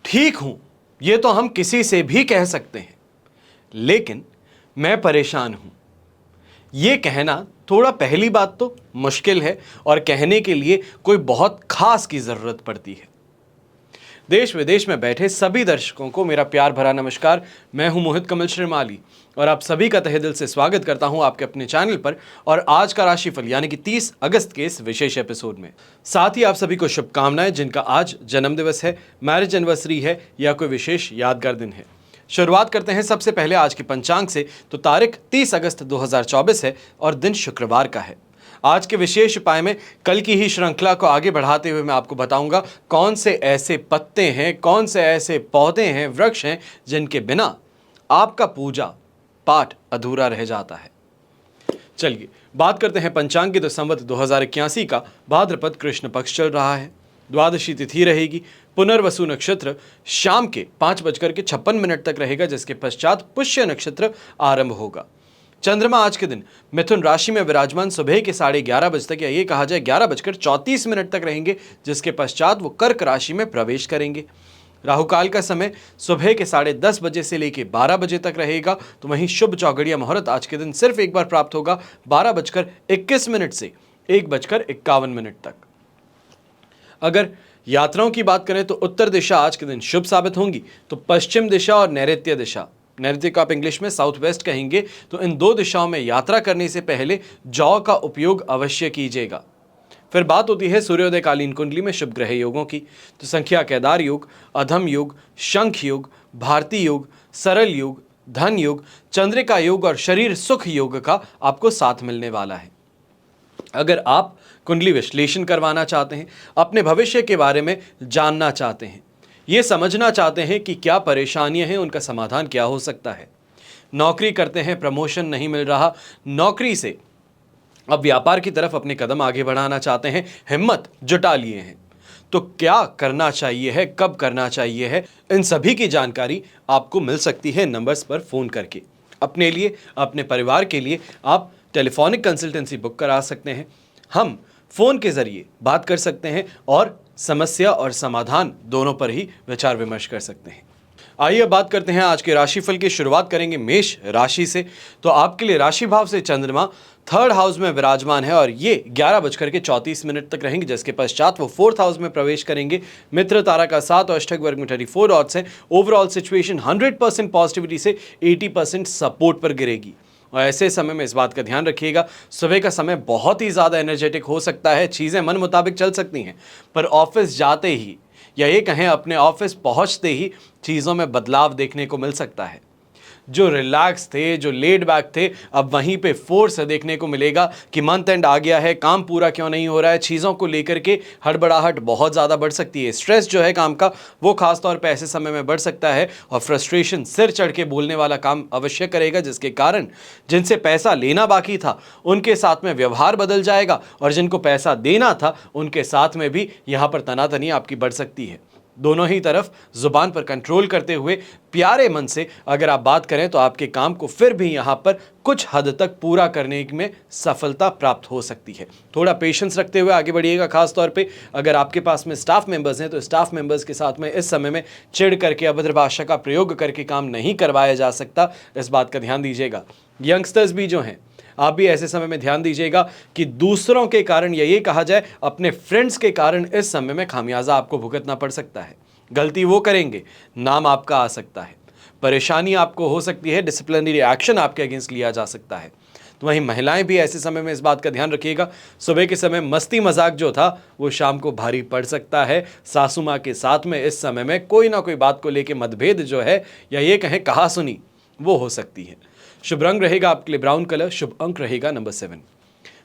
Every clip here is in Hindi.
ठीक हूं, ये तो हम किसी से भी कह सकते हैं, लेकिन मैं परेशान हूं, ये कहना थोड़ा पहली बात तो मुश्किल है और कहने के लिए कोई बहुत खास की जरूरत पड़ती है। देश विदेश में बैठे सभी दर्शकों को मेरा प्यार भरा नमस्कार। मैं हूं मोहित कमल श्रीमाली और आप सभी का तहे दिल से स्वागत करता हूं आपके अपने चैनल पर और आज का राशिफल यानी कि 30 अगस्त के इस विशेष एपिसोड में। साथ ही आप सभी को शुभकामनाएं जिनका आज जन्मदिवस है, मैरिज एनिवर्सरी है या कोई विशेष यादगार दिन है। शुरुआत करते हैं सबसे पहले आज की पंचांग से। तो तारीख 30 अगस्त 2024 है और दिन शुक्रवार का है। आज के विशेष उपाय में कल की ही श्रृंखला को आगे बढ़ाते हुए मैं आपको बताऊंगा कौन से ऐसे पत्ते हैं, कौन से ऐसे पौधे हैं, वृक्ष हैं जिनके बिना आपका पूजा पाठ अधूरा रह जाता है। चलिए बात करते हैं पंचांग की। तो संवत 2081 का भाद्रपद कृष्ण पक्ष चल रहा है। द्वादशी तिथि रहेगी। पुनर्वसु नक्षत्र शाम के 5:56 तक रहेगा, जिसके पश्चात पुष्य नक्षत्र आरंभ होगा। चंद्रमा आज के दिन मिथुन राशि में विराजमान सुबह के 11:30 बजे तक या ये कहा जाए 11:34 तक रहेंगे, जिसके पश्चात वो कर्क राशि में प्रवेश करेंगे। राहुकाल का समय सुबह के 10:30 बजे से लेकर 12 बजे तक रहेगा। तो वहीं शुभ चौघड़िया मुहूर्त आज के दिन सिर्फ एक बार प्राप्त होगा 12:21 से 1:51 तक। अगर यात्राओं की बात करें तो उत्तर दिशा आज के दिन शुभ साबित होंगी। तो पश्चिम दिशा और नैऋत्य दिशा, नैऋत्य को आप इंग्लिश में साउथ वेस्ट कहेंगे, तो इन दो दिशाओं में यात्रा करने से पहले जौ का उपयोग अवश्य कीजिएगा। फिर बात होती है सूर्योदयकालीन कुंडली में शुभ ग्रह योगों की। तो संख्या केदार योग, अधम योग, शंख योग, भारती योग, सरल योग, धन योग, चंद्रिका योग और शरीर सुख योग का आपको साथ मिलने वाला है। अगर आप कुंडली विश्लेषण करवाना चाहते हैं, अपने भविष्य के बारे में जानना चाहते हैं, ये समझना चाहते हैं कि क्या परेशानियां हैं, उनका समाधान क्या हो सकता है, नौकरी करते हैं, प्रमोशन नहीं मिल रहा, नौकरी से अब व्यापार की तरफ अपने कदम आगे बढ़ाना चाहते हैं, हिम्मत जुटा लिए हैं, तो क्या करना चाहिए है, कब करना चाहिए है, इन सभी की जानकारी आपको मिल सकती है नंबर्स पर फोन करके। अपने लिए, अपने परिवार के लिए आप टेलीफोनिक कंसल्टेंसी बुक करा सकते हैं। हम फोन के जरिए बात कर सकते हैं और समस्या और समाधान दोनों पर ही विचार विमर्श कर सकते हैं। आइए बात करते हैं आज के राशिफल की। शुरुआत करेंगे मेष राशि से। तो आपके लिए राशि भाव से चंद्रमा 3rd हाउस में विराजमान है और ये 11:34 तक रहेंगे, जिसके पश्चात वो 4th हाउस में प्रवेश करेंगे। मित्र तारा का साथ और अष्टक वर्ग में 34 ऑड्स हैं। ओवरऑल सिचुएशन 100% पॉजिटिविटी से 80% सपोर्ट पर गिरेगी। और ऐसे समय में इस बात का ध्यान रखिएगा, सुबह का समय बहुत ही ज़्यादा एनर्जेटिक हो सकता है, चीज़ें मन मुताबिक चल सकती हैं, पर ऑफिस जाते ही या ये कहें अपने ऑफिस पहुंचते ही चीज़ों में बदलाव देखने को मिल सकता है। जो रिलैक्स थे, जो लेड बैक थे, अब वहीं पे फोर्स देखने को मिलेगा कि मंथ एंड आ गया है, काम पूरा क्यों नहीं हो रहा है, चीज़ों को लेकर के हड़बड़ाहट बहुत ज़्यादा बढ़ सकती है। स्ट्रेस जो है काम का वो खास तौर पे ऐसे समय में बढ़ सकता है और फ्रस्ट्रेशन सिर चढ़ के बोलने वाला काम अवश्य करेगा, जिसके कारण जिनसे पैसा लेना बाकी था उनके साथ में व्यवहार बदल जाएगा और जिनको पैसा देना था उनके साथ में भी यहाँ पर तनातनी आपकी बढ़ सकती है। दोनों ही तरफ जुबान पर कंट्रोल करते हुए प्यारे मन से अगर आप बात करें तो आपके काम को फिर भी यहाँ पर कुछ हद तक पूरा करने में सफलता प्राप्त हो सकती है। थोड़ा पेशेंस रखते हुए आगे बढ़िएगा। खास तौर पे अगर आपके पास में स्टाफ मेंबर्स हैं तो स्टाफ मेंबर्स के साथ में इस समय में चिढ़ करके, अभद्र भाषा का प्रयोग करके काम नहीं करवाया जा सकता, इस बात का ध्यान दीजिएगा। यंगस्टर्स भी जो हैं, आप भी ऐसे समय में ध्यान दीजिएगा कि दूसरों के कारण या ये कहा जाए अपने फ्रेंड्स के कारण इस समय में खामियाजा आपको भुगतना पड़ सकता है। गलती वो करेंगे, नाम आपका आ सकता है, परेशानी आपको हो सकती है, डिसिप्लिनरी एक्शन आपके अगेंस्ट लिया जा सकता है। तो वहीं महिलाएं भी ऐसे समय में इस बात का ध्यान रखिएगा, सुबह के समय मस्ती मजाक जो था वो शाम को भारी पड़ सकता है। सासू माँ के साथ में इस समय में कोई ना कोई बात को लेकर मतभेद जो है या ये कहें कहा सुनी वो हो सकती है। शुभ रंग रहेगा आपके लिए ब्राउन कलर, शुभ अंक रहेगा नंबर 7।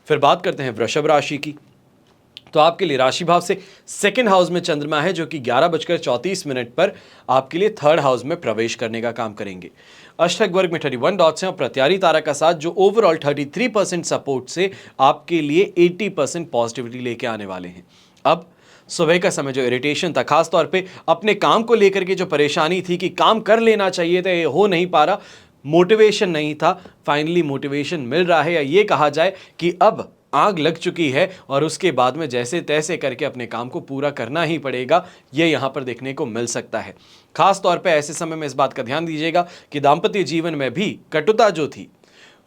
फिर बात करते हैं वृषभ राशि की। तो आपके लिए राशि भाव से 2nd हाउस में चंद्रमा है, जो कि 11:34 पर आपके लिए 3rd हाउस में प्रवेश करने का काम करेंगे। अष्टक वर्ग में 31 डॉट्स हैं और प्रत्यारी तारा का साथ, जो ओवरऑल 33% सपोर्ट से आपके लिए 80% पॉजिटिविटी लेके आने वाले हैं। अब सुबह का समय जो इरिटेशन था, खास तौर पे अपने काम को लेकर के जो परेशानी थी कि काम कर लेना चाहिए था, ये हो नहीं पा रहा, मोटिवेशन नहीं था, फाइनली मोटिवेशन मिल रहा है या ये कहा जाए कि अब आग लग चुकी है और उसके बाद में जैसे तैसे करके अपने काम को पूरा करना ही पड़ेगा, ये यहाँ पर देखने को मिल सकता है। खास तौर पे ऐसे समय में इस बात का ध्यान दीजिएगा कि दाम्पत्य जीवन में भी कटुता जो थी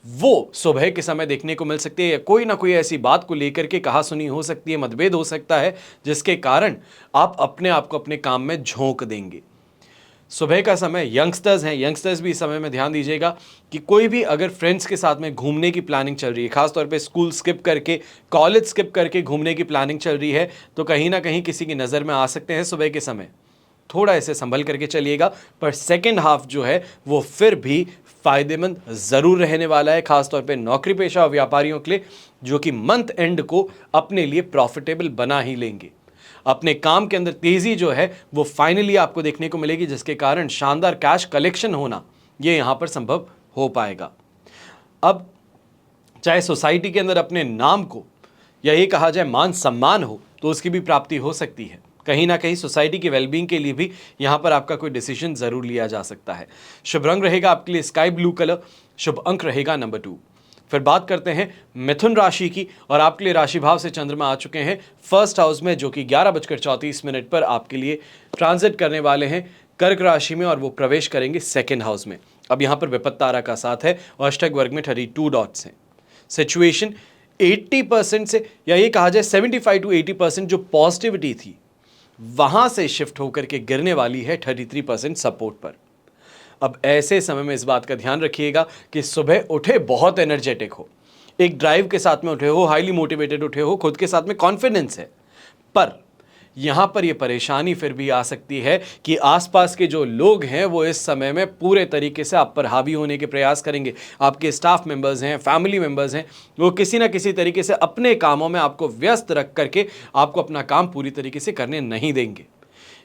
वो सुबह के समय देखने को मिल सकती है, या कोई ना कोई ऐसी बात को लेकर के कहा सुनी हो सकती है, मतभेद हो सकता है, जिसके कारण आप अपने आप को अपने काम में झोंक देंगे। सुबह का समय यंगस्टर्स हैं, यंगस्टर्स भी इस समय में ध्यान दीजिएगा कि कोई भी अगर फ्रेंड्स के साथ में घूमने की प्लानिंग चल रही है, खासतौर पे स्कूल स्किप करके, कॉलेज स्किप करके घूमने की प्लानिंग चल रही है, तो कहीं ना कहीं किसी की नज़र में आ सकते हैं सुबह के समय। थोड़ा ऐसे संभल करके चलिएगा, पर सेकेंड हाफ जो है वो फिर भी फायदेमंद ज़रूर रहने वाला है, खासतौर पे नौकरी पेशा और व्यापारियों के लिए, जो कि मंथ एंड को अपने लिए प्रॉफिटेबल बना ही लेंगे। अपने काम के अंदर तेज़ी जो है वो फाइनली आपको देखने को मिलेगी, जिसके कारण शानदार कैश कलेक्शन होना ये यहाँ पर संभव हो पाएगा। अब चाहे सोसाइटी के अंदर अपने नाम को या ये कहा जाए मान सम्मान हो, तो उसकी भी प्राप्ति हो सकती है। कहीं ना कहीं सोसाइटी की वेलबींग के लिए भी यहाँ पर आपका कोई डिसीजन ज़रूर लिया जा सकता है। शुभ रंग रहेगा आपके लिए स्काई ब्लू कलर, शुभ अंक रहेगा नंबर 2। फिर बात करते हैं मिथुन राशि की, और आपके लिए राशि भाव से चंद्रमा आ चुके हैं फर्स्ट हाउस में, जो कि 11:34 पर आपके लिए ट्रांजिट करने वाले हैं कर्क राशि में, और वो प्रवेश करेंगे सेकेंड हाउस में। अब यहाँ पर विपत्त तारा का साथ है और अष्टक वर्ग में 32 डॉट्स हैं। सिचुएशन 80% से, या ये कहा जाए 75 to 80% जो पॉजिटिविटी थी वहां से शिफ्ट होकर के गिरने वाली है 33% सपोर्ट पर। अब ऐसे समय में इस बात का ध्यान रखिएगा कि सुबह उठे बहुत एनर्जेटिक हो, एक ड्राइव के साथ में उठे हो, हाईली मोटिवेटेड उठे हो, खुद के साथ में कॉन्फिडेंस है, पर यहाँ पर ये परेशानी फिर भी आ सकती है कि आसपास के जो लोग हैं वो इस समय में पूरे तरीके से आप पर हावी होने के प्रयास करेंगे। आपके स्टाफ मेंबर्स हैं, फैमिली मेंबर्स हैं, वो किसी ना किसी तरीके से अपने कामों में आपको व्यस्त रख करके आपको अपना काम पूरी तरीके से करने नहीं देंगे।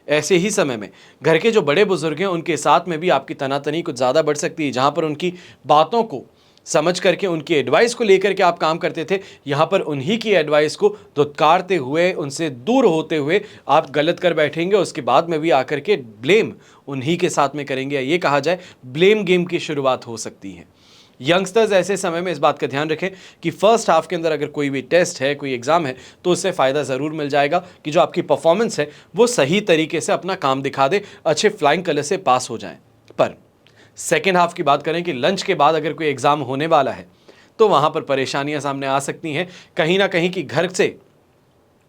ऐसे ही समय में घर के जो बड़े बुजुर्ग हैं उनके साथ में भी आपकी तनातनी कुछ ज़्यादा बढ़ सकती है। जहाँ पर उनकी बातों को समझ करके, उनकी एडवाइस को लेकर के आप काम करते थे, यहाँ पर उन्हीं की एडवाइस को दुत्कारते हुए, उनसे दूर होते हुए आप गलत कर बैठेंगे। उसके बाद में भी आकर के ब्लेम उन्हीं के साथ में करेंगे, ये कहा जाए ब्लेम गेम की शुरुआत हो सकती है। यंगस्टर्स ऐसे समय में इस बात का ध्यान रखें कि फर्स्ट हाफ के अंदर अगर कोई भी टेस्ट है, कोई एग्जाम है, तो उससे फ़ायदा ज़रूर मिल जाएगा कि जो आपकी परफॉर्मेंस है वो सही तरीके से अपना काम दिखा दे, अच्छे फ्लाइंग कलर से पास हो जाएं। पर सेकेंड हाफ की बात करें कि लंच के बाद अगर कोई एग्ज़ाम होने वाला है तो वहाँ पर परेशानियाँ सामने आ सकती हैं। कहीं ना कहीं कि घर से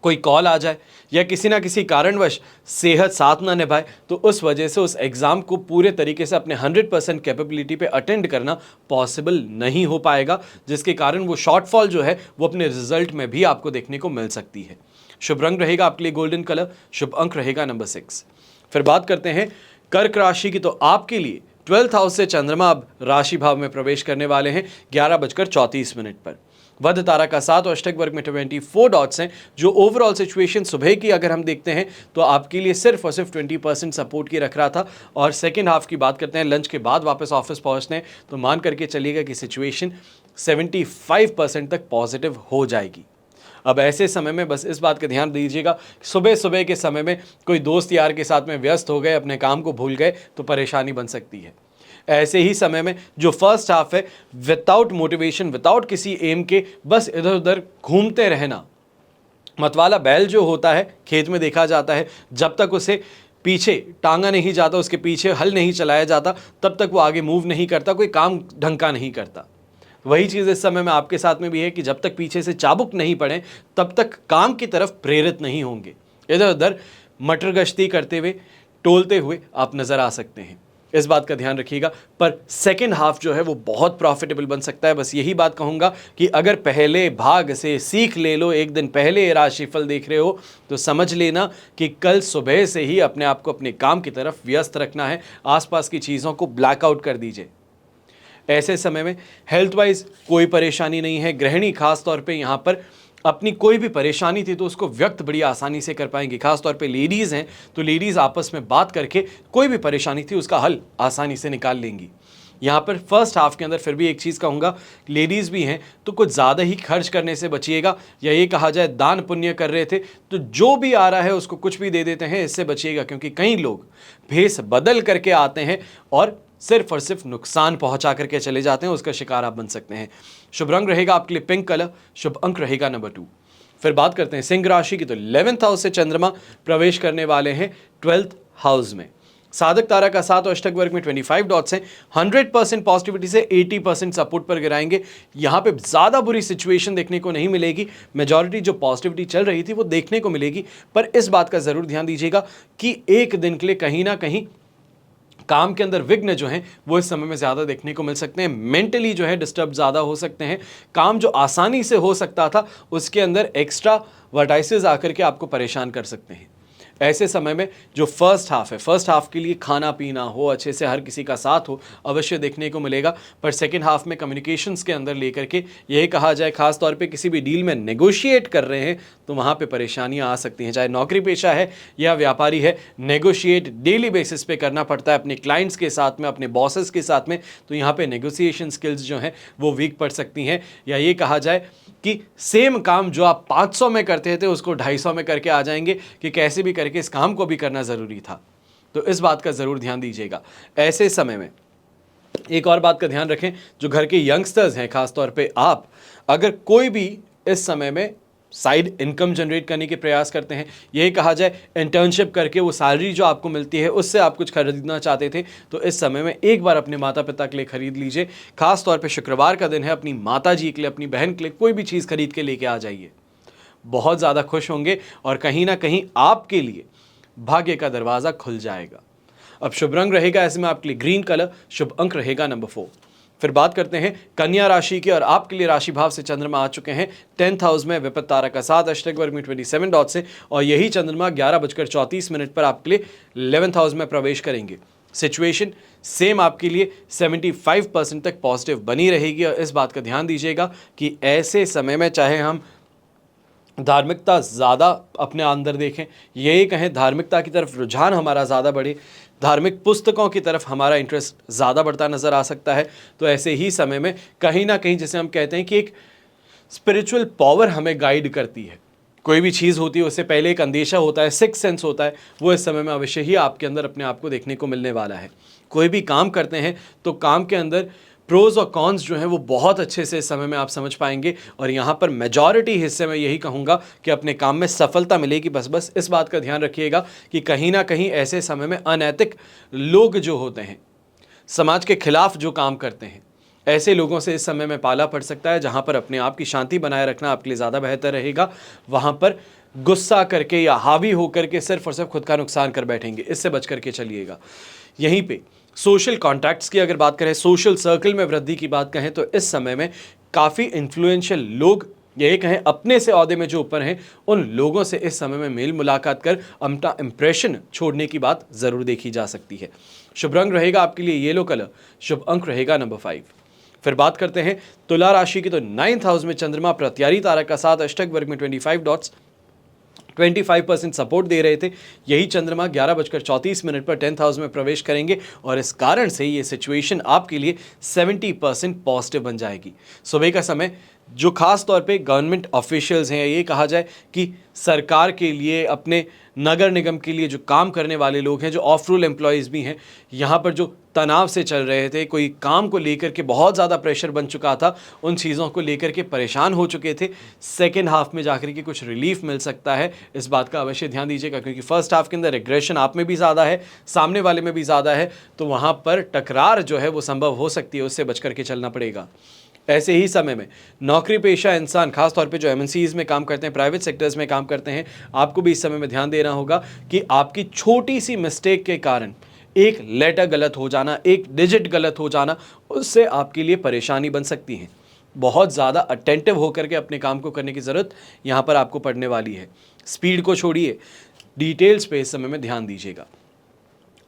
कोई कॉल आ जाए या किसी ना किसी कारणवश सेहत साथ ना निभाए, तो उस वजह से उस एग्ज़ाम को पूरे तरीके से अपने 100% कैपेबिलिटी पे अटेंड करना पॉसिबल नहीं हो पाएगा, जिसके कारण वो शॉर्टफॉल जो है वो अपने रिजल्ट में भी आपको देखने को मिल सकती है। शुभ रंग रहेगा आपके लिए गोल्डन कलर, शुभ अंक रहेगा नंबर 6। फिर बात करते हैं कर्क राशि की, तो आपके लिए 12th हाउस से चंद्रमा अब राशि भाव में प्रवेश करने वाले हैं 11:34 पर। वध तारा का साथ और अष्टक वर्ग में 24 डॉट्स हैं। जो ओवरऑल सिचुएशन सुबह की अगर हम देखते हैं तो आपके लिए सिर्फ और सिर्फ 20% सपोर्ट की रख रहा था, और सेकेंड हाफ की बात करते हैं, लंच के बाद वापस ऑफिस पहुंचते हैं, तो मान करके चलिएगा कि सिचुएशन 75% तक पॉजिटिव हो जाएगी। अब ऐसे समय में बस इस बात का ध्यान दीजिएगा, सुबह सुबह के समय में कोई दोस्त यार के साथ में व्यस्त हो गए, अपने काम को भूल गए, तो परेशानी बन सकती है। ऐसे ही समय में जो फर्स्ट हाफ है, विदाउट मोटिवेशन, विदाउट किसी एम के बस इधर उधर घूमते रहना, मतवाला बैल जो होता है खेत में देखा जाता है, जब तक उसे पीछे टांगा नहीं जाता, उसके पीछे हल नहीं चलाया जाता, तब तक वो आगे मूव नहीं करता, कोई काम ढंग का नहीं करता। वही चीज़ इस समय में आपके साथ में भी है कि जब तक पीछे से चाबुक नहीं पड़े तब तक काम की तरफ प्रेरित नहीं होंगे। इधर उधर मटर गश्ती करते हुए, टोलते हुए आप नज़र आ सकते हैं, इस बात का ध्यान रखिएगा। पर सेकेंड हाफ जो है वो बहुत प्रॉफिटेबल बन सकता है। बस यही बात कहूँगा कि अगर पहले भाग से सीख ले लो, एक दिन पहले राशिफल देख रहे हो, तो समझ लेना कि कल सुबह से ही अपने आप को अपने काम की तरफ व्यस्त रखना है, आसपास की चीज़ों को ब्लैकआउट कर दीजिए। ऐसे समय में हेल्थ वाइज कोई परेशानी नहीं है। गृहिणी खास तौर पे यहाँ पर अपनी कोई भी परेशानी थी तो उसको व्यक्त बड़ी आसानी से कर पाएंगी। खास तौर पे लेडीज़ हैं तो लेडीज़ आपस में बात करके कोई भी परेशानी थी उसका हल आसानी से निकाल लेंगी। यहाँ पर फर्स्ट हाफ के अंदर फिर भी एक चीज़ कहूँगा, लेडीज़ भी हैं तो कुछ ज़्यादा ही खर्च करने से बचिएगा, या ये कहा जाए दान पुण्य कर रहे थे तो जो भी आ रहा है उसको कुछ भी दे देते हैं, इससे बचिएगा, क्योंकि कई लोग भेस बदल करके आते हैं और सिर्फ और सिर्फ नुकसान पहुंचा करके चले जाते हैं, उसका शिकार आप बन सकते हैं। शुभ रंग रहेगा आपके लिए पिंक कलर, शुभ अंक रहेगा नंबर 2। फिर बात करते हैं सिंह राशि की, तो 11th हाउस से चंद्रमा प्रवेश करने वाले हैं 12th हाउस में। साधक तारा का 7 और अष्टक वर्ग में 25 डॉट्स हैं। 100% पॉजिटिविटी से 80% सपोर्ट पर गिराएंगे। यहाँ पे ज़्यादा बुरी सिचुएशन देखने को नहीं मिलेगी, मेजॉरिटी जो पॉजिटिविटी चल रही थी वो देखने को मिलेगी। पर इस बात का ज़रूर ध्यान दीजिएगा कि एक दिन के लिए कहीं ना कहीं काम के अंदर विघ्न जो हैं वो इस समय में ज़्यादा देखने को मिल सकते हैं। मेंटली जो है डिस्टर्ब ज़्यादा हो सकते हैं। काम जो आसानी से हो सकता था उसके अंदर एक्स्ट्रा वर्टाइसेस आकर के आपको परेशान कर सकते हैं। ऐसे समय में जो फर्स्ट हाफ है, फर्स्ट हाफ के लिए खाना पीना हो, अच्छे से हर किसी का साथ हो, अवश्य देखने को मिलेगा। पर सेकेंड हाफ में कम्युनिकेशंस के अंदर लेकर के यही कहा जाए, खास तौर पे किसी भी डील में नेगोशिएट कर रहे हैं तो वहाँ पे परेशानियाँ आ सकती हैं। चाहे नौकरी पेशा है या व्यापारी है, नेगोशिएट डेली बेसिस पे करना पड़ता है अपने क्लाइंट्स के साथ में, अपने बॉसेस के साथ में। तो यहाँ पे नेगोशिएशन स्किल्स जो हैं वो वीक पड़ सकती हैं। या ये कहा जाए कि सेम काम जो आप 500 में करते थे उसको 250 में करके आ जाएंगे कि कैसे भी करके इस काम को भी करना ज़रूरी था। तो इस बात का ज़रूर ध्यान दीजिएगा। ऐसे समय में एक और बात का ध्यान रखें, जो घर के यंगस्टर्स हैं, खासतौर पे आप अगर कोई भी इस समय में साइड इनकम जनरेट करने के प्रयास करते हैं, यही कहा जाए इंटर्नशिप करके वो सैलरी जो आपको मिलती है उससे आप कुछ खरीदना चाहते थे, तो इस समय में एक बार अपने माता पिता के लिए खरीद लीजिए। खास तौर पे शुक्रवार का दिन है, अपनी माता जी के लिए, अपनी बहन के लिए कोई भी चीज़ खरीद के लेके आ जाइए। बहुत ज़्यादा खुश होंगे और कहीं ना कहीं आपके लिए भाग्य का दरवाज़ा खुल जाएगा। अब शुभ रंग रहेगा ऐसे में आपके लिए ग्रीन कलर, शुभ अंक रहेगा नंबर 4। फिर बात करते हैं कन्या राशि की, और आपके लिए राशि भाव से चंद्रमा आ चुके हैं 10th हाउस में। विपत्त तारा का 7 अष्टक वर्ग में 27 डॉट्स हैं और यही चंद्रमा 11:34 पर आपके लिए 11th हाउस में प्रवेश करेंगे। सिचुएशन सेम आपके लिए 75% तक पॉजिटिव बनी रहेगी। और इस बात का ध्यान दीजिएगा कि ऐसे समय में चाहे हम धार्मिकता ज़्यादा अपने अंदर देखें, यही कहें धार्मिकता की तरफ रुझान हमारा ज़्यादा बढ़े, धार्मिक पुस्तकों की तरफ हमारा इंटरेस्ट ज़्यादा बढ़ता नज़र आ सकता है, तो ऐसे ही समय में कहीं ना कहीं जिसे हम कहते हैं कि एक स्पिरिचुअल पावर हमें गाइड करती है। कोई भी चीज़ होती है उससे पहले एक अंदेशा होता है, सिक्स सेंस होता है, वो इस समय में अवश्य ही आपके अंदर अपने आप को देखने को मिलने वाला है। कोई भी काम करते हैं तो काम के अंदर प्रोज और कॉन्स जो हैं वो बहुत अच्छे से इस समय में आप समझ पाएंगे। और यहाँ पर मेजॉरिटी हिस्से में यही कहूँगा कि अपने काम में सफलता मिलेगी। बस इस बात का ध्यान रखिएगा कि कहीं ना कहीं ऐसे समय में अनैतिक लोग जो होते हैं, समाज के खिलाफ जो काम करते हैं, ऐसे लोगों से इस समय में पाला पड़ सकता है। जहाँ पर अपने आप की शांति बनाए रखना आपके लिए ज़्यादा बेहतर रहेगा, वहाँ पर गुस्सा करके या हावी होकर के सिर्फ और सिर्फ खुद का नुकसान कर बैठेंगे, इससे बच करके चलिएगा। यहीं पे सोशल कॉन्टैक्ट्स की अगर बात करें, सोशल सर्कल में वृद्धि की बात कहें, तो इस समय में काफ़ी इन्फ्लुएंशियल लोग, यही कहें अपने से औहदे में जो ऊपर हैं, उन लोगों से इस समय में मेल मुलाकात कर अपना इंप्रेशन छोड़ने की बात ज़रूर देखी जा सकती है। शुभ रंग रहेगा आपके लिए येलो कलर, शुभ अंक रहेगा नंबर 5। फिर बात करते हैं तुला राशि की, तो 9th हाउस में चंद्रमा प्रत्यारी तारा का 7 अष्टक वर्ग में 25 डॉट्स 25% सपोर्ट दे रहे थे। यही चंद्रमा 11:34 पर 10th हाउस में प्रवेश करेंगे और इस कारण से ये सिचुएशन आपके लिए 70% पॉजिटिव बन जाएगी। सुबह का समय जो खास तौर पे गवर्नमेंट ऑफिशियल्स हैं, ये कहा जाए कि सरकार के लिए, अपने नगर निगम के लिए जो काम करने वाले लोग हैं, जो ऑफ रूल एम्प्लॉयज़ भी हैं, यहाँ पर जो तनाव से चल रहे थे, कोई काम को लेकर के बहुत ज़्यादा प्रेशर बन चुका था, उन चीज़ों को लेकर के परेशान हो चुके थे, सेकेंड हाफ में जाकर के कुछ रिलीफ मिल सकता है। इस बात का अवश्य ध्यान दीजिएगा, क्योंकि फर्स्ट हाफ के अंदर एग्रेशन आप में भी ज़्यादा है, सामने वाले में भी ज़्यादा है, तो वहाँ पर टकरार जो है वो संभव हो सकती है, उससे बच करके चलना पड़ेगा। ऐसे ही समय में नौकरी पेशा इंसान, खासतौर पे जो एमएनसीज में काम करते हैं, प्राइवेट सेक्टर्स में काम करते हैं, आपको भी इस समय में ध्यान देना होगा कि आपकी छोटी सी मिस्टेक के कारण एक लेटर गलत हो जाना, एक डिजिट गलत हो जाना, उससे आपके लिए परेशानी बन सकती है। बहुत ज़्यादा अटेंटिव होकर के अपने काम को करने की ज़रूरत यहाँ पर आपको पड़ने वाली है। स्पीड को छोड़िए, डिटेल्स पे इस समय में ध्यान दीजिएगा।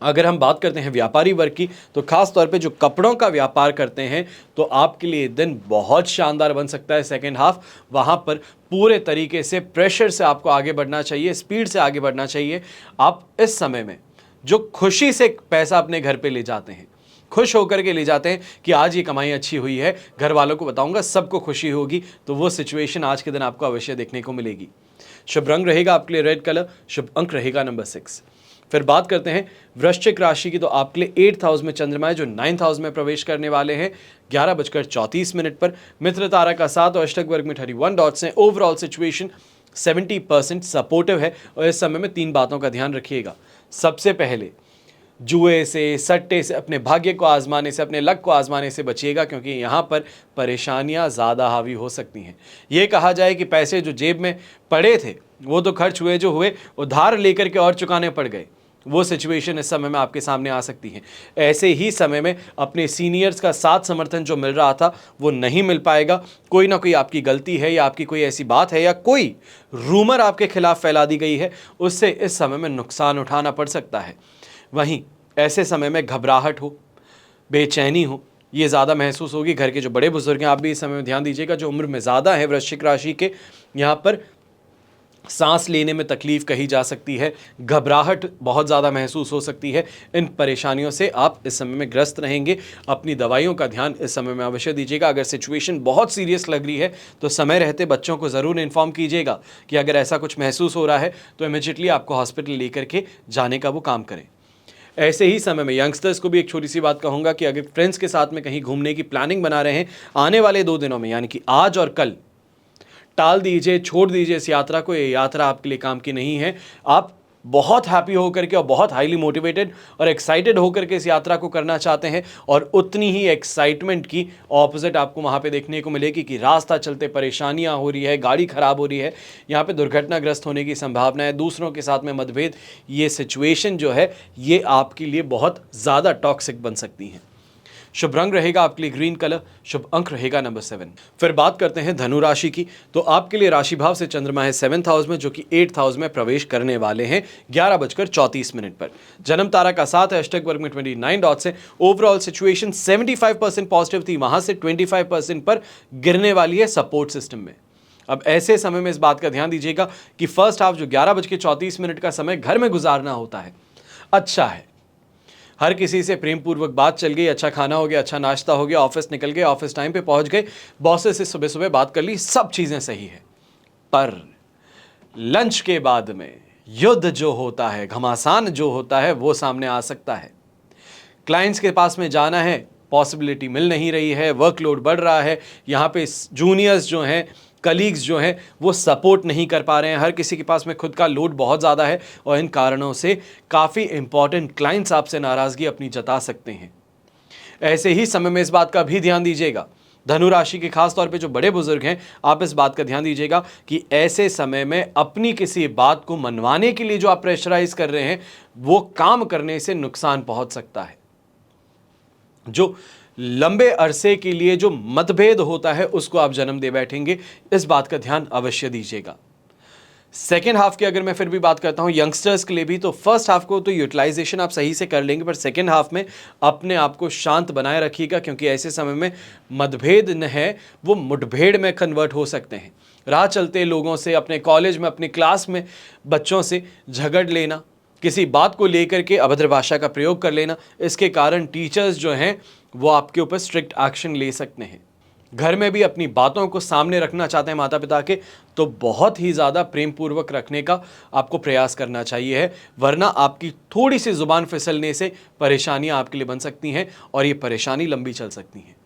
अगर हम बात करते हैं व्यापारी वर्ग की, तो खास तौर पे जो कपड़ों का व्यापार करते हैं, तो आपके लिए दिन बहुत शानदार बन सकता है। सेकेंड हाफ वहाँ पर पूरे तरीके से प्रेशर से आपको आगे बढ़ना चाहिए, स्पीड से आगे बढ़ना चाहिए। आप इस समय में जो खुशी से पैसा अपने घर पे ले जाते हैं, खुश होकर के ले जाते हैं कि आज ये कमाई अच्छी हुई है, घर वालों को बताऊंगा, सबको खुशी होगी, तो वो सिचुएशन आज के दिन आपको अवश्य देखने को मिलेगी। शुभ रंग रहेगा आपके लिए रेड कलर, शुभ अंक रहेगा नंबर 6। फिर बात करते हैं वृश्चिक राशि की, तो आपके लिए 8th हाउस में चंद्रमा है जो 9th हाउस में प्रवेश करने वाले हैं 11:34 पर। मित्र तारा का साथ और अष्टक वर्ग में 31 डॉट्स हैं। ओवरऑल सिचुएशन 70% सपोर्टिव है और इस समय में 3 बातों का ध्यान रखिएगा। सबसे पहले जुए से, सट्टे से, अपने भाग्य को आजमाने से, अपने लक को आजमाने से बचिएगा, क्योंकि यहाँ पर परेशानियाँ ज़्यादा हावी हो सकती हैं। ये कहा जाए कि पैसे जो जेब में पड़े थे वो तो खर्च हुए जो हुए, उधार लेकर के और चुकाने पड़ गए, वो सिचुएशन इस समय में आपके सामने आ सकती है। ऐसे ही समय में अपने सीनियर्स का साथ समर्थन जो मिल रहा था वो नहीं मिल पाएगा। कोई ना कोई आपकी गलती है या आपकी कोई ऐसी बात है या कोई रूमर आपके खिलाफ फैला दी गई है, उससे इस समय में नुकसान उठाना पड़ सकता है। वहीं ऐसे समय में घबराहट हो, बेचैनी हो, ये ज़्यादा महसूस होगी। घर के जो बड़े बुजुर्ग हैं आप भी इस समय में ध्यान दीजिएगा। जो उम्र में ज़्यादा है वृश्चिक राशि के, यहाँ पर सांस लेने में तकलीफ कही जा सकती है, घबराहट बहुत ज़्यादा महसूस हो सकती है। इन परेशानियों से आप इस समय में ग्रस्त रहेंगे। अपनी दवाइयों का ध्यान इस समय में अवश्य दीजिएगा। अगर सिचुएशन बहुत सीरियस लग रही है तो समय रहते बच्चों को ज़रूर इन्फॉर्म कीजिएगा कि अगर ऐसा कुछ महसूस हो रहा है तो इमीडिएटली आपको हॉस्पिटल लेकर के जाने का वो काम करें। ऐसे ही समय में यंगस्टर्स को भी एक छोटी सी बात कहूँगा कि अगर फ्रेंड्स के साथ में कहीं घूमने की प्लानिंग बना रहे हैं आने वाले 2 दिनों में, यानी कि आज और कल, टाल दीजिए, छोड़ दीजिए इस यात्रा को। ये यात्रा आपके लिए काम की नहीं है। आप बहुत हैप्पी होकर के और बहुत हाईली मोटिवेटेड और एक्साइटेड होकर के इस यात्रा को करना चाहते हैं, और उतनी ही एक्साइटमेंट की ऑपोजिट आपको वहाँ पे देखने को मिलेगी कि रास्ता चलते परेशानियाँ हो रही है, गाड़ी खराब हो रही है, यहाँ पे दुर्घटनाग्रस्त होने की संभावना है, दूसरों के साथ में मतभेद। ये सिचुएशन जो है ये आपके लिए बहुत ज़्यादा टॉक्सिक बन सकती हैं। शुभ रंग रहेगा आपके लिए ग्रीन कलर, शुभ अंक रहेगा नंबर 7। फिर बात करते हैं धनु राशि की, तो आपके लिए राशि भाव से चंद्रमा है 7th हाउस में जो कि 8th हाउस में प्रवेश करने वाले हैं 11:34 पर। जन्म तारा का साथ है, अष्टक वर्ग में 29 डॉट्स है। ओवरऑल सिचुएशन 75% पॉजिटिव थी, वहां से 25% पर गिरने वाली है सपोर्ट सिस्टम में। अब ऐसे समय में इस बात का ध्यान दीजिएगा कि फर्स्ट हाफ जो 11:34 का समय घर में गुजारना होता है, अच्छा है। हर किसी से प्रेम पूर्वक बात चल गई, अच्छा खाना हो गया, अच्छा नाश्ता हो गया, ऑफिस निकल गए, ऑफिस टाइम पे पहुंच गए, बॉसेस से सुबह सुबह बात कर ली, सब चीज़ें सही है। पर लंच के बाद में युद्ध जो होता है, घमासान जो होता है, वो सामने आ सकता है। क्लाइंट्स के पास में जाना है, पॉसिबिलिटी मिल नहीं रही है, वर्कलोड बढ़ रहा है, यहाँ पे जूनियर्स जो हैं, कलीग्स जो हैं, वो सपोर्ट नहीं कर पा रहे हैं। हर किसी के पास में खुद का लोड बहुत ज़्यादा है और इन कारणों से काफ़ी इंपॉर्टेंट क्लाइंट्स आपसे नाराज़गी अपनी जता सकते हैं। ऐसे ही समय में इस बात का भी ध्यान दीजिएगा, धनु राशि के खास तौर पे जो बड़े बुजुर्ग हैं, आप इस बात का ध्यान दीजिएगा कि ऐसे समय में अपनी किसी बात को मनवाने के लिए जो आप प्रेशराइज कर रहे हैं, वो काम करने से नुकसान पहुंच सकता है। जो लंबे अरसे के लिए जो मतभेद होता है उसको आप जन्म दे बैठेंगे, इस बात का ध्यान अवश्य दीजिएगा। सेकेंड हाफ की अगर मैं फिर भी बात करता हूं यंगस्टर्स के लिए भी, तो फर्स्ट हाफ को तो यूटिलाइजेशन आप सही से कर लेंगे, पर सेकेंड हाफ में अपने आप को शांत बनाए रखिएगा, क्योंकि ऐसे समय में मतभेद न है वो मुठभेड़ में कन्वर्ट हो सकते हैं। राह चलते लोगों से, अपने कॉलेज में, अपनी क्लास में बच्चों से झगड़ लेना, किसी बात को लेकर के अभद्र भाषा का प्रयोग कर लेना, इसके कारण टीचर्स जो हैं वो आपके ऊपर स्ट्रिक्ट एक्शन ले सकते हैं। घर में भी अपनी बातों को सामने रखना चाहते हैं माता पिता के, तो बहुत ही ज़्यादा प्रेम पूर्वक रखने का आपको प्रयास करना चाहिए है, वरना आपकी थोड़ी सी ज़ुबान फिसलने से परेशानियां आपके लिए बन सकती हैं और ये परेशानी लंबी चल सकती हैं।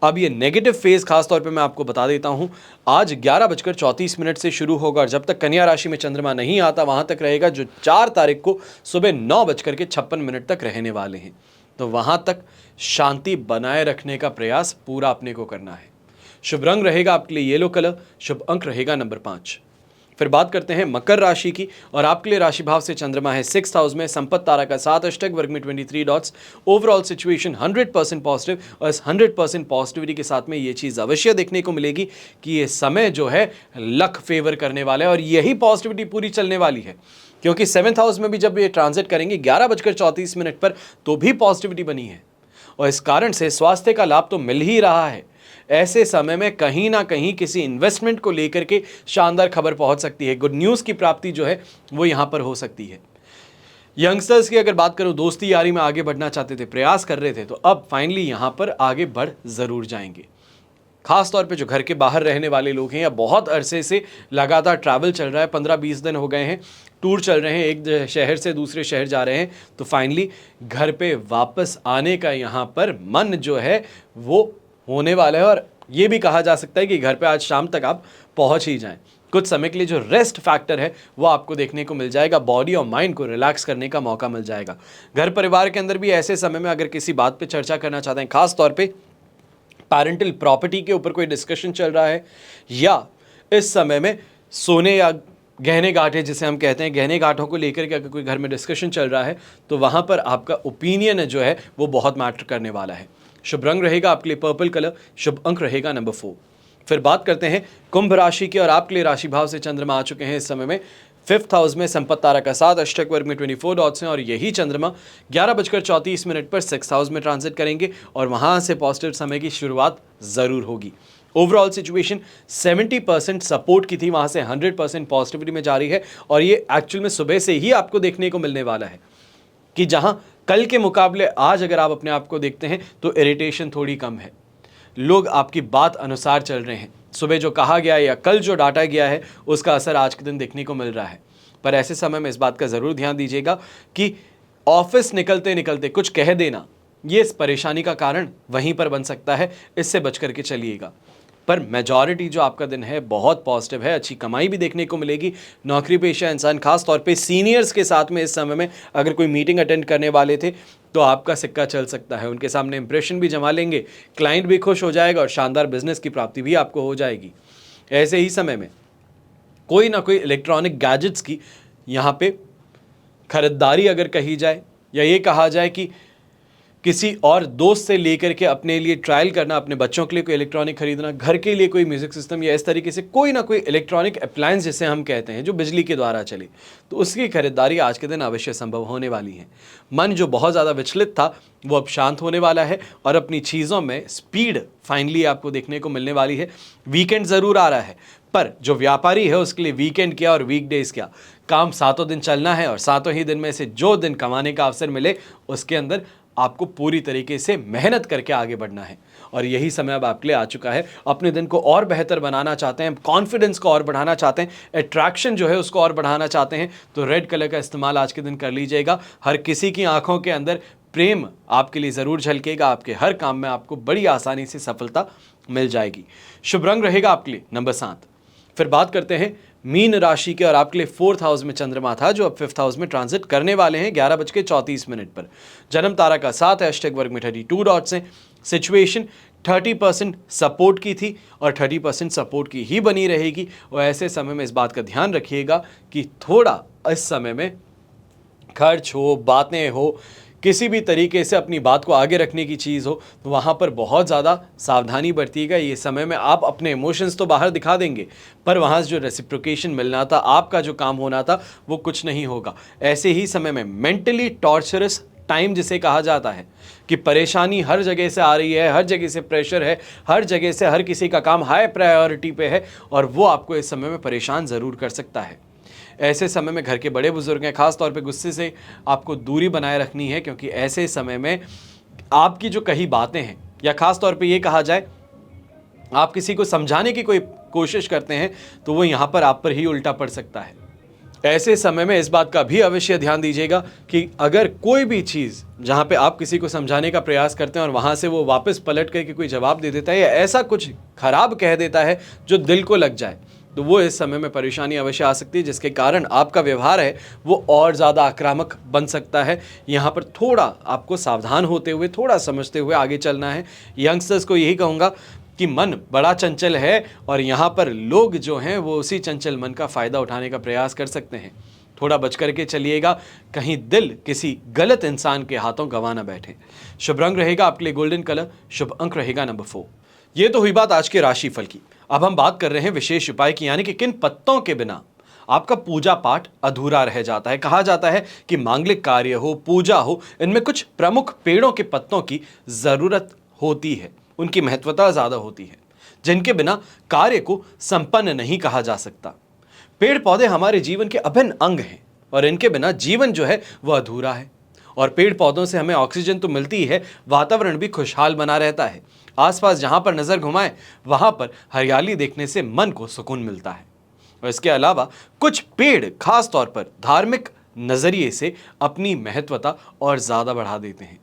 अब ये नेगेटिव फेज खास तौर पे मैं आपको बता देता हूं, आज 11:34 से शुरू होगा और जब तक कन्या राशि में चंद्रमा नहीं आता वहां तक रहेगा, जो 4 तारीख को सुबह 9:56 तक रहने वाले हैं। तो वहां तक शांति बनाए रखने का प्रयास पूरा अपने को करना है। शुभ रंग रहेगा आपके लिए येलो कलर, शुभ अंक रहेगा नंबर 5। फिर बात करते हैं मकर राशि की, और आपके लिए राशि भाव से चंद्रमा है 6th हाउस में, संपत्ति तारा का 7, अष्टक वर्ग में 23 डॉट्स। ओवरऑल सिचुएशन 100% पॉजिटिव, और इस 100% पॉजिटिविटी के साथ में ये चीज़ अवश्य देखने को मिलेगी कि ये समय जो है लक फेवर करने वाला है, और यही पॉजिटिविटी पूरी चलने वाली है, क्योंकि 7th हाउस में भी जब ये ट्रांजिट करेंगे 11:34 पर, तो भी पॉजिटिविटी बनी है, और इस कारण से स्वास्थ्य का लाभ तो मिल ही रहा है। ऐसे समय में कहीं ना कहीं किसी इन्वेस्टमेंट को लेकर के शानदार खबर पहुंच सकती है, गुड न्यूज़ की प्राप्ति जो है वो यहाँ पर हो सकती है। यंगस्टर्स की अगर बात करूँ, दोस्ती यारी में आगे बढ़ना चाहते थे, प्रयास कर रहे थे, तो अब फाइनली यहाँ पर आगे बढ़ ज़रूर जाएंगे। खास तौर पे जो घर के बाहर रहने वाले लोग हैं या बहुत अरसे से लगातार ट्रैवल चल रहा है, 15-20 दिन हो गए हैं, टूर चल रहे हैं, एक शहर से दूसरे शहर जा रहे हैं, तो फाइनली घर पे वापस आने का यहाँ पर मन जो है वो होने वाला है। और ये भी कहा जा सकता है कि घर पे आज शाम तक आप पहुँच ही जाएं। कुछ समय के लिए जो रेस्ट फैक्टर है वो आपको देखने को मिल जाएगा, बॉडी और माइंड को रिलैक्स करने का मौका मिल जाएगा। घर परिवार के अंदर भी ऐसे समय में अगर किसी बात पे चर्चा करना चाहते हैं, खास तौर पे पैरेंटल प्रॉपर्टी के ऊपर कोई डिस्कशन चल रहा है, या इस समय में सोने या गहने गांठे जिसे हम कहते हैं, गहने गांठों को लेकर के अगर कोई घर में डिस्कशन चल रहा है, तो वहाँ पर आपका ओपिनियन जो है वो बहुत मैटर करने वाला है। शुभ रंग रहेगा आपके लिए पर्पल कलर, शुभ अंक रहेगा नंबर 4। फिर बात करते हैं कुंभ राशि की, और आपके लिए राशि भाव से चंद्रमा आ चुके हैं इस समय में 5th हाउस में, संपत्ति तारा का 7 अष्टक वर्ग में 24 डॉट्स हैं, और यही चंद्रमा 11:34 पर 6th हाउस में ट्रांजिट करेंगे और वहां से पॉजिटिव समय की शुरुआत जरूर होगी। ओवरऑल सिचुएशन 70% सपोर्ट की थी, वहां से 100% पॉजिटिविटी में जा रही है। और ये एक्चुअल में सुबह से ही आपको देखने को मिलने वाला है कि जहां कल के मुकाबले आज अगर आप अपने आप को देखते हैं तो इरिटेशन थोड़ी कम है, लोग आपकी बात अनुसार चल रहे हैं। सुबह जो कहा गया या कल जो डाटा गया है उसका असर आज के दिन देखने को मिल रहा है। पर ऐसे समय में इस बात का ज़रूर ध्यान दीजिएगा कि ऑफिस निकलते निकलते कुछ कह देना ये इस परेशानी का कारण वहीं पर बन सकता है, इससे बच करके चलिएगा। पर मेजॉरिटी जो आपका दिन है बहुत पॉजिटिव है, अच्छी कमाई भी देखने को मिलेगी। नौकरी पेशा इंसान खास तौर पे सीनियर्स के साथ में इस समय में अगर कोई मीटिंग अटेंड करने वाले थे तो आपका सिक्का चल सकता है, उनके सामने इंप्रेशन भी जमा लेंगे, क्लाइंट भी खुश हो जाएगा और शानदार बिजनेस की प्राप्ति भी आपको हो जाएगी। ऐसे ही समय में कोई ना कोई इलेक्ट्रॉनिक गैजेट्स की यहाँ पे खरीदारी अगर कही जाए, या ये कहा जाए कि किसी और दोस्त से लेकर के अपने लिए ट्रायल करना, अपने बच्चों के लिए कोई इलेक्ट्रॉनिक खरीदना, घर के लिए कोई म्यूजिक सिस्टम, या इस तरीके से कोई ना कोई इलेक्ट्रॉनिक अप्लायंस जिसे हम कहते हैं जो बिजली के द्वारा चले, तो उसकी खरीदारी आज के दिन अवश्य संभव होने वाली है। मन जो बहुत ज़्यादा विचलित था वो अब शांत होने वाला है और अपनी चीज़ों में स्पीड फाइनली आपको देखने को मिलने वाली है। वीकेंड ज़रूर आ रहा है, पर जो व्यापारी है उसके लिए वीकेंड क्या और वीकडेज क्या, काम 7 दिन चलना है और 7 ही दिन में से जो दिन कमाने का अवसर मिले उसके अंदर आपको पूरी तरीके से मेहनत करके आगे बढ़ना है। और यही समय अब आपके लिए आ चुका है। अपने दिन को और बेहतर बनाना चाहते हैं, कॉन्फिडेंस को और बढ़ाना चाहते हैं, अट्रैक्शन जो है उसको और बढ़ाना चाहते हैं, तो रेड कलर का इस्तेमाल आज के दिन कर लीजिएगा। हर किसी की आंखों के अंदर प्रेम आपके लिए ज़रूर झलकेगा, आपके हर काम में आपको बड़ी आसानी से सफलता मिल जाएगी। शुभ रंग रहेगा आपके लिए नंबर 7। फिर बात करते हैं मीन राशि के, और आपके लिए 4th हाउस में चंद्रमा था जो अब 5th हाउस में ट्रांजिट करने वाले हैं 11:34 पर। जन्म तारा का 7 है, अष्टक वर्ग में 32 डॉट्स हैं। सिचुएशन 30% सपोर्ट की थी और 30% सपोर्ट की ही बनी रहेगी। और ऐसे समय में इस बात का ध्यान रखिएगा कि थोड़ा इस समय में खर्च हो, बातें हो, किसी भी तरीके से अपनी बात को आगे रखने की चीज़ हो, तो वहाँ पर बहुत ज़्यादा सावधानी बरतिएगा। ये समय में आप अपने इमोशंस तो बाहर दिखा देंगे, पर वहाँ से जो रेसिप्रोकेशन मिलना था, आपका जो काम होना था, वो कुछ नहीं होगा। ऐसे ही समय में मेंटली टॉर्चरस टाइम जिसे कहा जाता है कि परेशानी हर जगह से आ रही है, हर जगह से प्रेशर है, हर जगह से हर किसी का काम हाई प्रायोरिटी पे है, और वो आपको इस समय में परेशान ज़रूर कर सकता है। ऐसे समय में घर के बड़े बुजुर्ग हैं, खास तौर पे गुस्से से आपको दूरी बनाए रखनी है, क्योंकि ऐसे समय में आपकी जो कही बातें हैं, या खास तौर पे ये कहा जाए आप किसी को समझाने की कोई कोशिश करते हैं, तो वो यहाँ पर आप पर ही उल्टा पड़ सकता है। ऐसे समय में इस बात का भी अवश्य ध्यान दीजिएगा कि अगर कोई भी चीज़ जहाँ पे आप किसी को समझाने का प्रयास करते हैं और वहाँ से वो वापस पलट करके कोई जवाब दे देता है या ऐसा कुछ खराब कह देता है जो दिल को लग जाए, तो वो इस समय में परेशानी अवश्य आ सकती है, जिसके कारण आपका व्यवहार है वो और ज़्यादा आक्रामक बन सकता है। यहाँ पर थोड़ा आपको सावधान होते हुए, थोड़ा समझते हुए आगे चलना है। यंगस्टर्स को यही कहूँगा कि मन बड़ा चंचल है और यहाँ पर लोग जो हैं वो उसी चंचल मन का फ़ायदा उठाने का प्रयास कर सकते हैं। थोड़ा बच करके चलिएगा, कहीं दिल किसी गलत इंसान के हाथों गंवा ना बैठे। शुभ रंग रहेगा आपके लिए गोल्डन कलर, शुभ अंक रहेगा नंबर 4। ये तो हुई बात आज के राशिफल की। अब हम बात कर रहे हैं विशेष उपाय की, यानी कि किन पत्तों के बिना आपका पूजा पाठ अधूरा रह जाता है। कहा जाता है कि मांगलिक कार्य हो, पूजा हो, इनमें कुछ प्रमुख पेड़ों के पत्तों की ज़रूरत होती है, उनकी महत्वता ज़्यादा होती है, जिनके बिना कार्य को संपन्न नहीं कहा जा सकता। पेड़ पौधे हमारे जीवन के अभिन्न अंग हैं और इनके बिना जीवन जो है वह अधूरा है। और पेड़ पौधों से हमें ऑक्सीजन तो मिलती ही है, वातावरण भी खुशहाल बना रहता है। आसपास जहाँ पर नज़र घुमाएं वहाँ पर हरियाली देखने से मन को सुकून मिलता है। और इसके अलावा कुछ पेड़ खास तौर पर धार्मिक नजरिए से अपनी महत्वता और ज्यादा बढ़ा देते हैं।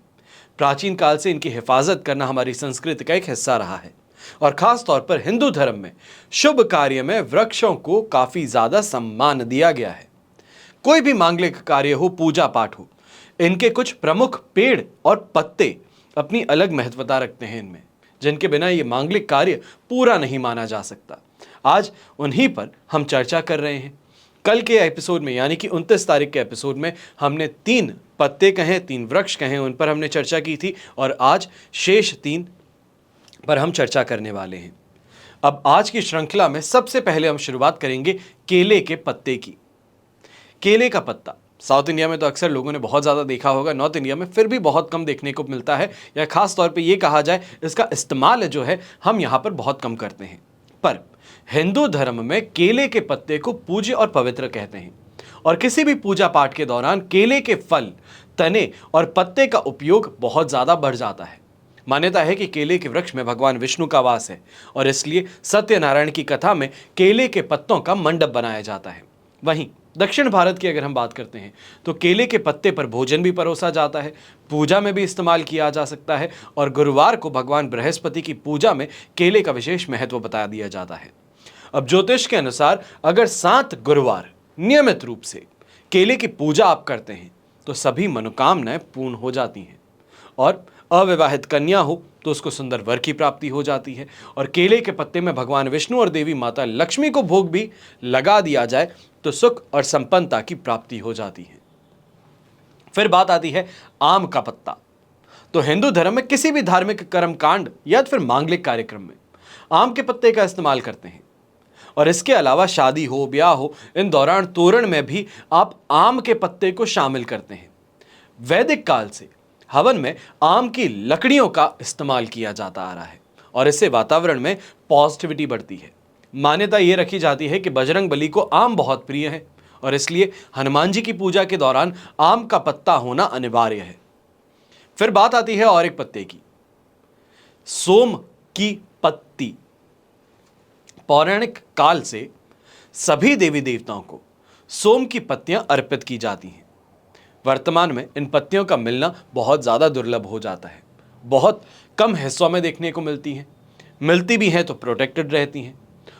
प्राचीन काल से इनकी हिफाजत करना हमारी संस्कृति का एक हिस्सा रहा है और खास तौर पर हिंदू धर्म में शुभ कार्य में वृक्षों को काफी ज्यादा सम्मान दिया गया है। कोई भी मांगलिक कार्य हो, पूजा पाठ हो, इनके कुछ प्रमुख पेड़ और पत्ते अपनी अलग महत्वता रखते हैं इनमें, जिनके बिना ये मांगलिक कार्य पूरा नहीं माना जा सकता। आज उन्हीं पर हम चर्चा कर रहे हैं। कल के एपिसोड में यानी कि 29 तारीख के एपिसोड में हमने 3 पत्ते कहें, 3 वृक्ष कहें, उन पर हमने चर्चा की थी और आज शेष 3 पर हम चर्चा करने वाले हैं। अब आज की श्रृंखला में सबसे पहले हम शुरुआत करेंगे केले के पत्ते की। केले का पत्ता साउथ इंडिया में तो अक्सर लोगों ने बहुत ज़्यादा देखा होगा, नॉर्थ इंडिया में फिर भी बहुत कम देखने को मिलता है, या खास तौर पे ये कहा जाए इसका इस्तेमाल जो है हम यहाँ पर बहुत कम करते हैं। पर हिंदू धर्म में केले के पत्ते को पूज्य और पवित्र कहते हैं और किसी भी पूजा पाठ के दौरान केले के फल, तने और पत्ते का उपयोग बहुत ज़्यादा बढ़ जाता है। मान्यता है कि केले के वृक्ष में भगवान विष्णु का वास है और इसलिए सत्यनारायण की कथा में केले के पत्तों का मंडप बनाया जाता है। वहीं दक्षिण भारत की अगर हम बात करते हैं तो केले के पत्ते पर भोजन भी परोसा जाता है, पूजा में भी इस्तेमाल किया जा सकता है और गुरुवार को भगवान बृहस्पति की पूजा में केले का विशेष महत्व बता दिया जाता है। अब ज्योतिष के अनुसार अगर 7 गुरुवार नियमित रूप से केले की पूजा आप करते हैं तो सभी मनोकामनाएं पूर्ण हो जाती हैं और अविवाहित कन्या हो तो उसको सुंदर वर की प्राप्ति हो जाती है और केले के पत्ते में भगवान विष्णु और देवी माता लक्ष्मी को भोग भी लगा दिया जाए तो सुख और संपन्नता की प्राप्ति हो जाती है। फिर बात आती है आम का पत्ता। तो हिंदू धर्म में किसी भी धार्मिक कर्मकांड या फिर मांगलिक कार्यक्रम में आम के पत्ते का इस्तेमाल करते हैं और इसके अलावा शादी हो, ब्याह हो, इन दौरान तोरण में भी आप आम के पत्ते को शामिल करते हैं। वैदिक काल से हवन में आम की लकड़ियों का इस्तेमाल किया जाता आ रहा है और इससे वातावरण में पॉजिटिविटी बढ़ती है। मान्यता ये रखी जाती है कि बजरंग बली को आम बहुत प्रिय है और इसलिए हनुमान जी की पूजा के दौरान आम का पत्ता होना अनिवार्य है। फिर बात आती है और एक पत्ते की, सोम की पत्ती। पौराणिक काल से सभी देवी देवताओं को सोम की पत्तियां अर्पित की जाती हैं। वर्तमान में इन पत्तियों का मिलना बहुत ज़्यादा दुर्लभ हो जाता है, बहुत कम हिस्सों में देखने को मिलती हैं, मिलती भी हैं तो प्रोटेक्टेड रहती हैं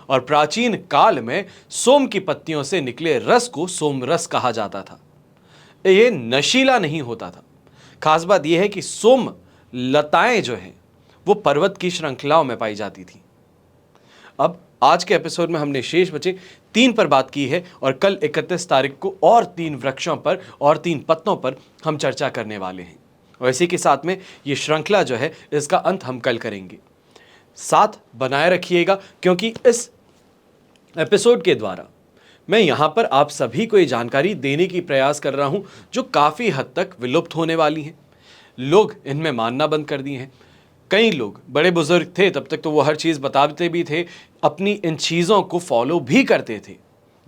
और प्राचीन काल में सोम की पत्तियों से निकले रस को सोम रस कहा जाता था। ये नशीला नहीं होता था। खास बात यह है कि सोम लताएं जो हैं वो पर्वत की श्रृंखलाओं में पाई जाती थी। अब आज के एपिसोड में हमने शेष बचे 3 पर बात की है और कल 31 तारीख को और 3 वृक्षों पर और 3 पत्तों पर हम चर्चा करने वाले हैं और इसी के साथ में ये श्रृंखला जो है इसका अंत हम कल करेंगे। साथ बनाए रखिएगा क्योंकि इस एपिसोड के द्वारा मैं यहाँ पर आप सभी को ये जानकारी देने की प्रयास कर रहा हूँ जो काफ़ी हद तक विलुप्त होने वाली है। लोग इनमें मानना बंद कर दिए हैं। कई लोग बड़े बुजुर्ग थे तब तक तो वो हर चीज़ बताते भी थे, अपनी इन चीज़ों को फॉलो भी करते थे।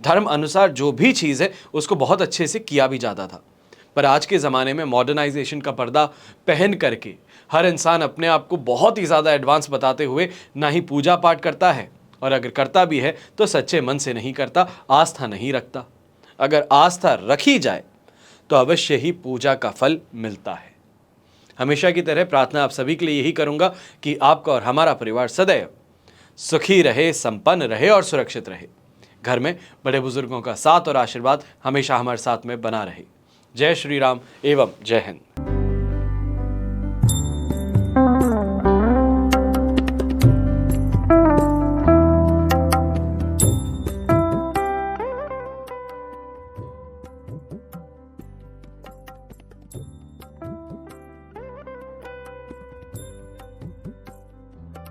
धर्म अनुसार जो भी चीज़ है उसको बहुत अच्छे से किया भी जाता था। पर आज के ज़माने में मॉडर्नाइजेशन का पर्दा पहन करके हर इंसान अपने आप को बहुत ही ज़्यादा एडवांस बताते हुए ना ही पूजा पाठ करता है और अगर करता भी है तो सच्चे मन से नहीं करता, आस्था नहीं रखता। अगर आस्था रखी जाए तो अवश्य ही पूजा का फल मिलता है। हमेशा की तरह प्रार्थना आप सभी के लिए यही करूंगा कि आपका और हमारा परिवार सदैव सुखी रहे, संपन्न रहे और सुरक्षित रहे। घर में बड़े बुजुर्गों का साथ और आशीर्वाद हमेशा हमारे साथ में बना रहे। जय श्री राम एवं जय हिंद।